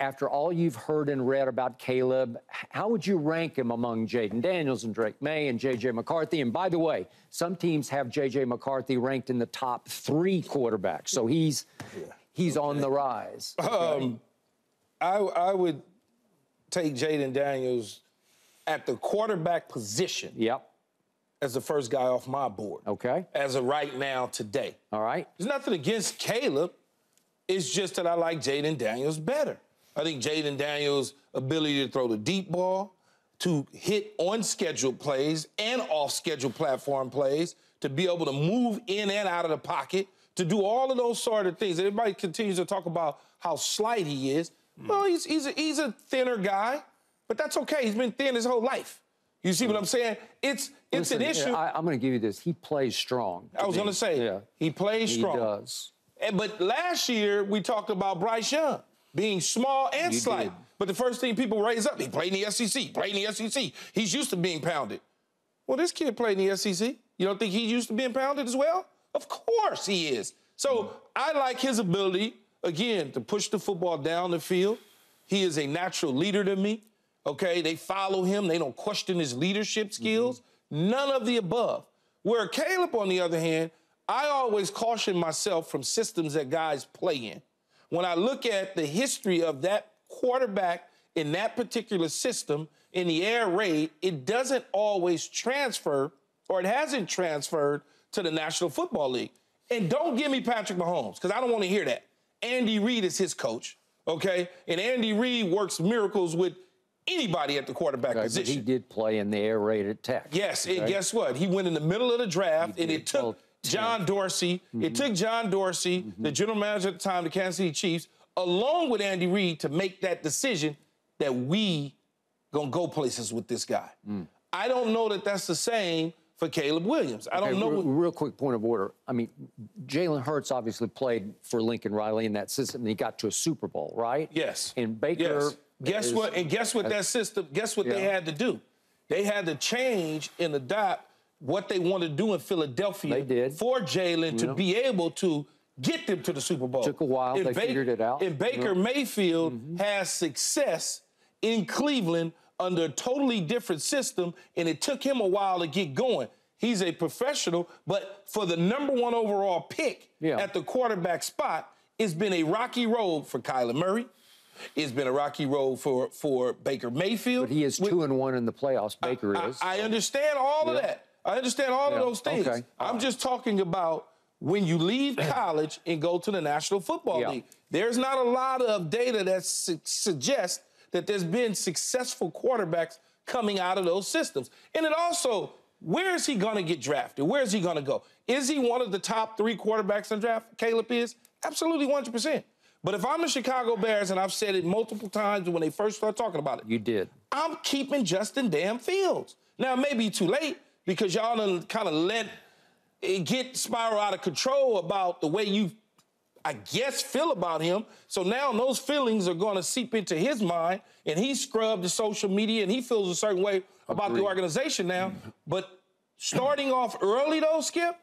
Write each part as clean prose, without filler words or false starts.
after all you've heard and read about Caleb, how would you rank him among Jayden Daniels and Drake Maye and J.J. McCarthy? And by the way, some teams have J.J. McCarthy ranked in the top 3 quarterbacks, so he's on the rise. Okay? I would take Jayden Daniels at the quarterback position. Yep. As the first guy off my board. Okay. As of right now, today. All right. There's nothing against Caleb. It's just that I like Jayden Daniels better. I think Jayden Daniels' ability to throw the deep ball, to hit on-schedule plays and off-schedule platform plays, to be able to move in and out of the pocket, to do all of those sort of things. Everybody continues to talk about how slight he is. Well, he's a thinner guy, but that's okay. He's been thin his whole life. You see what I'm saying? It's an issue. I'm going to give you this. He plays strong. I was going to say, he plays strong. He does. But last year, we talked about Bryce Young being small and slight. But the first thing people raise up, he played in the SEC, He's used to being pounded. Well, this kid played in the SEC. You don't think he's used to being pounded as well? Of course he is. So I like his ability, again, to push the football down the field. He is a natural leader to me, okay? They follow him. They don't question his leadership skills. None of the above. Where Caleb, on the other hand, I always caution myself from systems that guys play in. When I look at the history of that quarterback in that particular system, in the air raid, it doesn't always transfer, or it hasn't transferred to the National Football League. And don't give me Patrick Mahomes, because I don't want to hear that. Andy Reid is his coach, okay? And Andy Reid works miracles with anybody at the quarterback position. But he did play in the air raid at Tech. Yes, and guess what? He went in the middle of the draft, and it took John Dorsey. It took John Dorsey, the general manager at the time, the Kansas City Chiefs, along with Andy Reid, to make that decision that we gonna go places with this guy. I don't know that that's the same for Caleb Williams. I don't know. Real quick point of order. I mean, Jalen Hurts obviously played for Lincoln Riley in that system, and he got to a Super Bowl, right? Yes. And Baker. Yes. Guess what? And guess what that system? Guess what they had to do? They had to change and adopt what they wanted to do in Philadelphia. They did. For Jalen to be able to get them to the Super Bowl. Took a while. They figured it out. And Baker Mayfield has success in Cleveland under a totally different system, and it took him a while to get going. He's a professional, but for the #1 overall pick at the quarterback spot, it's been a rocky road for Kyler Murray. It's been a rocky road for Baker Mayfield. But he is 2-1 in the playoffs. Baker is. I understand all of that. I understand all of those things. Okay. I'm just talking about when you leave college and go to the National Football League. There's not a lot of data that suggests that there's been successful quarterbacks coming out of those systems. And it also, where is he going to get drafted? Where is he going to go? Is he one of the top 3 quarterbacks in the draft? Caleb is? Absolutely 100%. But if I'm the Chicago Bears, and I've said it multiple times when they first started talking about it. You did. I'm keeping Justin damn Fields. Now, it may be too late because y'all done kind of let it spiral out of control about the way you, I guess, feel about him. So now those feelings are going to seep into his mind, and he scrubbed the social media, and he feels a certain way about the organization now. But starting off early, though, Skip,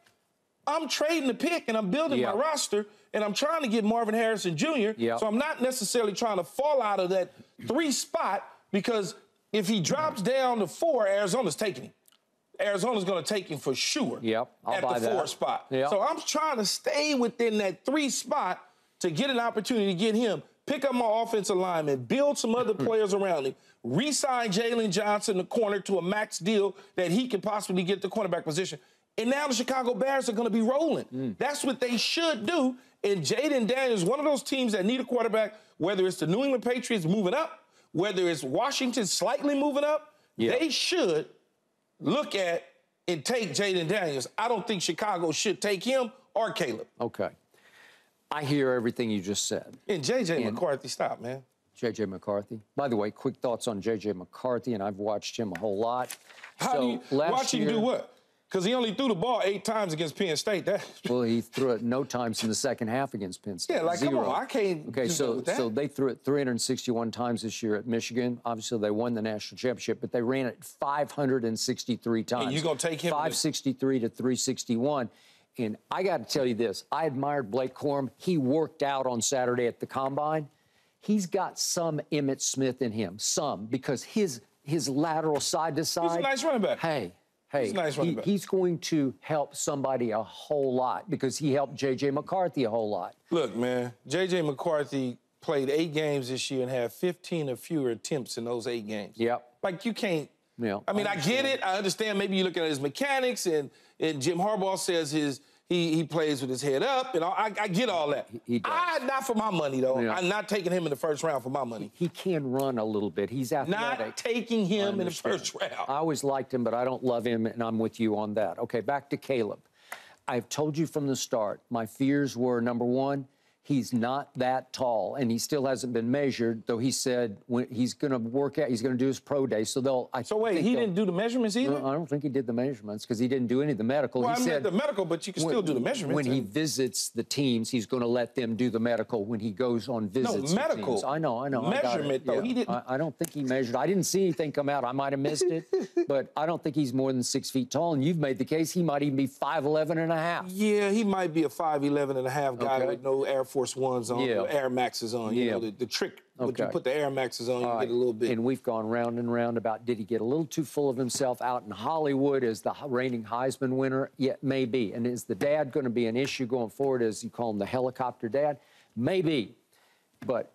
I'm trading the pick, and I'm building my roster, and I'm trying to get Marvin Harrison Jr., so I'm not necessarily trying to fall out of that 3 spot, because if he drops down to 4, Arizona's taking him. Arizona's going to take him for sure at the 4 spot. So I'm trying to stay within that 3 spot to get an opportunity to get him, pick up my offensive lineman, build some other players around him, re-sign Jalen Johnson, the corner, to a max deal that he could possibly get the cornerback position. And now the Chicago Bears are going to be rolling. That's what they should do. And Jayden Daniels is one of those teams that need a quarterback, whether it's the New England Patriots moving up, whether it's Washington slightly moving up, they should look at and take Jayden Daniels. I don't think Chicago should take him or Caleb. Okay. I hear everything you just said. And J.J. McCarthy, stop, man. J.J. McCarthy. By the way, quick thoughts on J.J. McCarthy, and I've watched him a whole lot. How do you watch him do what? Because he only threw the ball 8 times against Penn State. Well, he threw it no times in the second half against Penn State. Yeah, like, 0. Come on, I can't Okay, so they threw it 361 times this year at Michigan. Obviously, they won the national championship, but they ran it 563 times. And you're going to take him 563 to 361. And I got to tell you this. I admired Blake Corum. He worked out on Saturday at the Combine. he's got some Emmitt Smith in him, because his lateral side to side. He's a nice running back. Hey, he's a nice running back. He's going to help somebody a whole lot because he helped J.J. McCarthy a whole lot. Look, man, J.J. McCarthy played 8 games this year and had 15 or fewer attempts in those 8 games. Yep. Like, you can't. Yeah, I mean, I get it. I understand maybe you're looking at his mechanics, and Jim Harbaugh says he plays with his head up, and I get all that. He does. Not for my money, though. Yeah. I'm not taking him in the first round for my money. He can run a little bit. He's athletic. Not taking him in the first round. I always liked him, but I don't love him, and I'm with you on that. Okay, back to Caleb. I've told you from the start, my fears were, number one, he's not that tall, and he still hasn't been measured, though he said when he's going to work out, he's going to do his pro day. So he didn't do the measurements either? No, I don't think he did the measurements because he didn't do any of the medical. Well, he said the medical, but you can still do the measurements. When he visits the teams, he's going to let them do the medical when he goes on visits. No, medical. I know. Measurement, though. Yeah. He didn't. I don't think he measured. I didn't see anything come out. I might have missed it, but I don't think he's more than 6 feet tall. And you've made the case he might even be 5'11" and a half. Yeah, he might be a 5'11" and a half guy with no Air Force Ones on. Yeah. Air Maxes on, you know, the trick, when you put the Air Maxes on, you get a little bit. And we've gone round and round about did he get a little too full of himself out in Hollywood as the reigning Heisman winner? Yeah, maybe. And is the dad going to be an issue going forward, as you call him, the helicopter dad? Maybe. But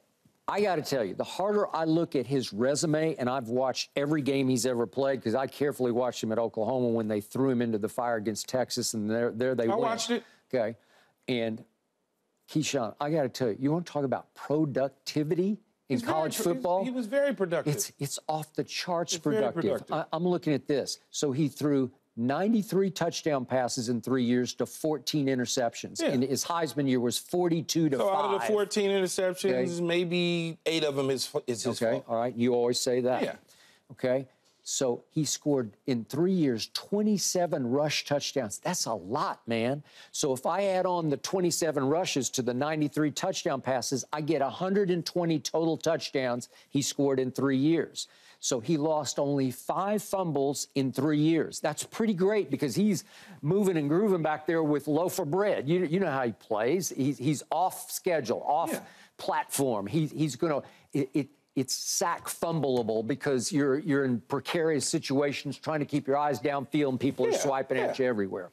I got to tell you, the harder I look at his resume, and I've watched every game he's ever played because I carefully watched him at Oklahoma when they threw him into the fire against Texas, and there they went. I watched it. Okay. And Keyshawn, I got to tell you, you want to talk about productivity in college football? He was very productive. It's off the charts productive. I'm looking at this. So he threw 93 touchdown passes in 3 years to 14 interceptions. Yeah. And his Heisman year was 42 to 5. So out of the 14 interceptions, maybe 8 of them is his fault. Okay, all right. You always say that. Yeah. Okay. So he scored in 3 years 27 rush touchdowns. That's a lot, man. So if I add on the 27 rushes to the 93 touchdown passes, I get 120 total touchdowns he scored in 3 years. So he lost only 5 fumbles in 3 years. That's pretty great because he's moving and grooving back there with loaf of bread. You know how he plays. He's off schedule, off platform. He's going to... It's sack fumbleable because you're in precarious situations trying to keep your eyes downfield and people are swiping at you everywhere.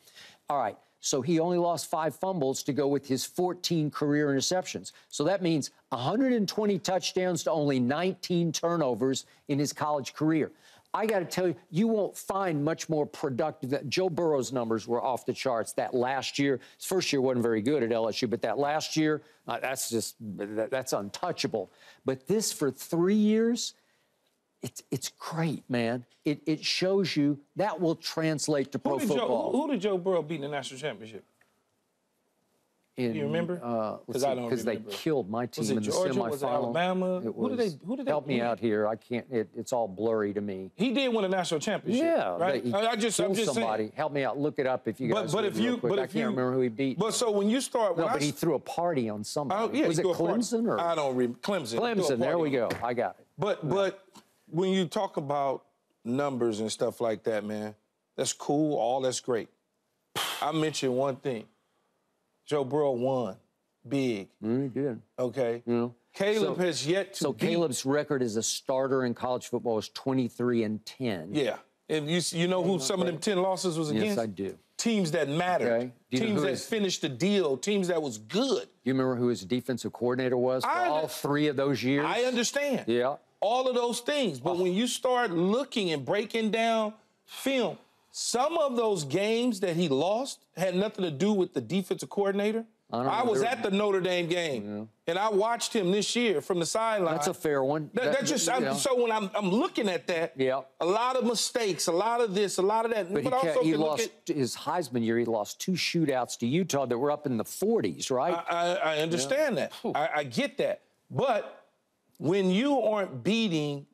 All right, so he only lost 5 fumbles to go with his 14 career interceptions. So that means 120 touchdowns to only 19 turnovers in his college career. I got to tell you, you won't find much more productive. Joe Burrow's numbers were off the charts that last year. His first year wasn't very good at LSU, but that last year, that's untouchable. But this for 3 years, it's great, man. It shows you that will translate to pro football. Who did Joe Burrow beat in the national championship? Do you remember? Because I don't remember. Because they killed my team in the semifinal. Was it Alabama? Who did they help me out here? I can't. It's all blurry to me. He did win a national championship. Yeah, right. I'm just somebody. saying. Help me out. Look it up if you guys. I can't remember who he beat. But so when you start, but he threw a party on somebody. Yeah, was it Clemson or? I don't remember. Clemson. Clemson. There we go. I got it. But when you talk about numbers and stuff like that, man, that's cool. All that's great. I mentioned one thing. Joe Burrow won. Big. He did. Okay. Caleb has yet to. So Caleb's record as a starter in college football is 23-10. Yeah. And you know who some of them 10 losses was against? Yes, I do. Teams that mattered. Okay. Teams that finished the deal. Teams that was good. You remember who his defensive coordinator was for all 3 of those years? I understand. Yeah. All of those things. But when you start looking and breaking down film, some of those games that he lost had nothing to do with the defensive coordinator. I was at the Notre Dame game, and I watched him this year from the sideline. That's a fair one. So when I'm looking at that, a lot of mistakes, a lot of this, a lot of that. But he lost his Heisman year. He lost 2 shootouts to Utah that were up in the 40s, right? I understand that. I get that. But when you aren't beating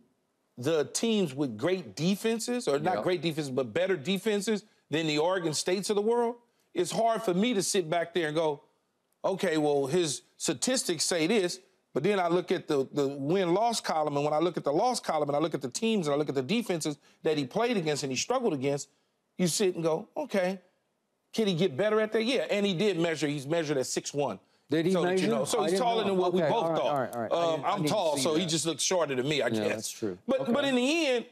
the teams with great defenses, or not great defenses, but better defenses than the Oregon States of the world, it's hard for me to sit back there and go, okay, well, his statistics say this, but then I look at the win-loss column, and when I look at the loss column, and I look at the teams, and I look at the defenses that he played against and he struggled against, you sit and go, okay, can he get better at that? Yeah, and he did measure. He's measured at 6'1", Did he so measure? That you know. So he's taller than what we both thought. All right. I'm tall, so he just looks shorter than me, I guess. That's true. But in the end,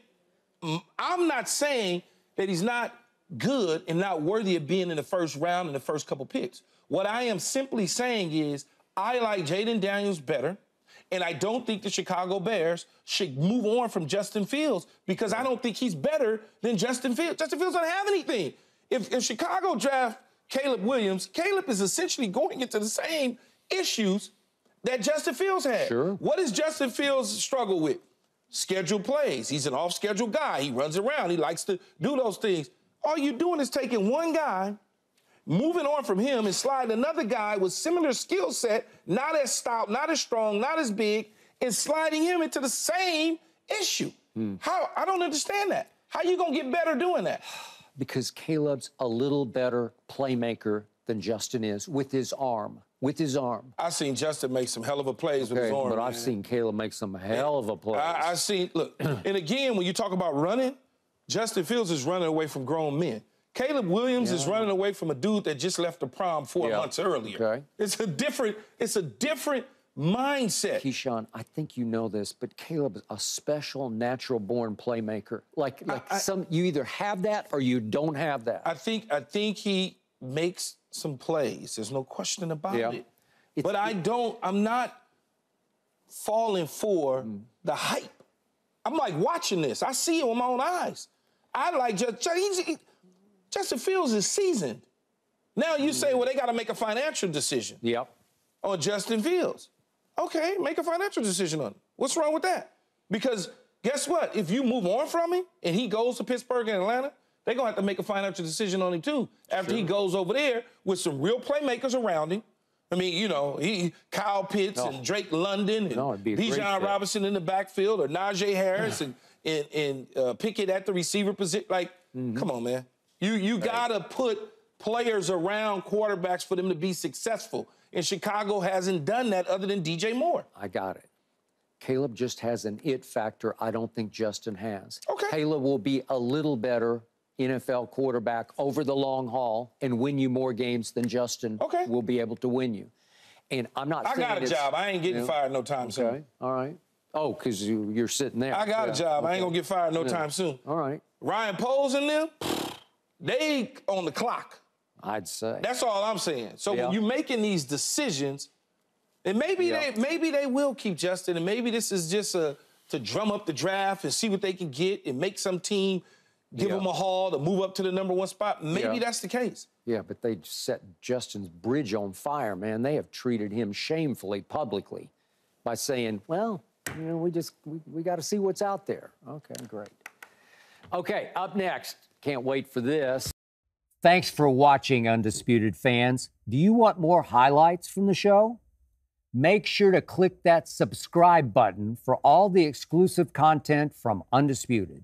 I'm not saying that he's not good and not worthy of being in the first round in the first couple picks. What I am simply saying is I like Jayden Daniels better, and I don't think the Chicago Bears should move on from Justin Fields because I don't think he's better than Justin Fields. Justin Fields doesn't have anything. If Chicago draft Caleb Williams, Caleb is essentially going into the same issues that Justin Fields had. Sure. What does Justin Fields struggle with? Scheduled plays. He's an off-schedule guy. He runs around. He likes to do those things. All you're doing is taking one guy, moving on from him, and sliding another guy with similar skill set, not as stout, not as strong, not as big, and sliding him into the same issue. How? I don't understand that. How you going to get better doing that? Because Caleb's a little better playmaker than Justin is with his arm. I've seen Justin make some hell of a plays with his arm. But I've seen Caleb make some hell of a plays. I've seen, look, and again, when you talk about running, Justin Fields is running away from grown men. Caleb Williams is running away from a dude that just left the prom 4 months earlier. Okay. It's a different mindset. Keyshawn, I think you know this, but Caleb is a special, natural-born playmaker. You either have that or you don't have that. I think he makes some plays. There's no question about it. But I'm not falling for the hype. I'm like watching this. I see it with my own eyes. I like Justin Fields is seasoned. Now you say, well, they got to make a financial decision. On Justin Fields. Okay, make a financial decision on it. What's wrong with that? Because guess what? If you move on from him and he goes to Pittsburgh and Atlanta, they're going to have to make a financial decision on him, too, after he goes over there with some real playmakers around him. I mean, you know, Kyle Pitts and Drake London and Bijan Robinson in the backfield or Najee Harris and Pickett at the receiver position. Like, come on, man. You got to put players around quarterbacks for them to be successful. And Chicago hasn't done that other than DJ Moore. I got it. Caleb just has an it factor I don't think Justin has. Okay. Caleb will be a little better NFL quarterback over the long haul and win you more games than Justin will be able to win you. And I'm not saying I got a job. I ain't getting fired no time soon. Okay, all right. Oh, because you're sitting there. I got a job. I ain't going to get fired no time soon. All right. Ryan Poles and them, they on the clock. I'd say. That's all I'm saying. So when you're making these decisions, and maybe they will keep Justin, and maybe this is just to drum up the draft and see what they can get and make some team give them a haul to move up to the #1 spot. Maybe that's the case. Yeah, but they set Justin's bridge on fire, man. They have treated him shamefully publicly by saying, well, you know, we got to see what's out there. Okay, great. Okay, up next. Can't wait for this. Thanks for watching, Undisputed fans. Do you want more highlights from the show? Make sure to click that subscribe button for all the exclusive content from Undisputed.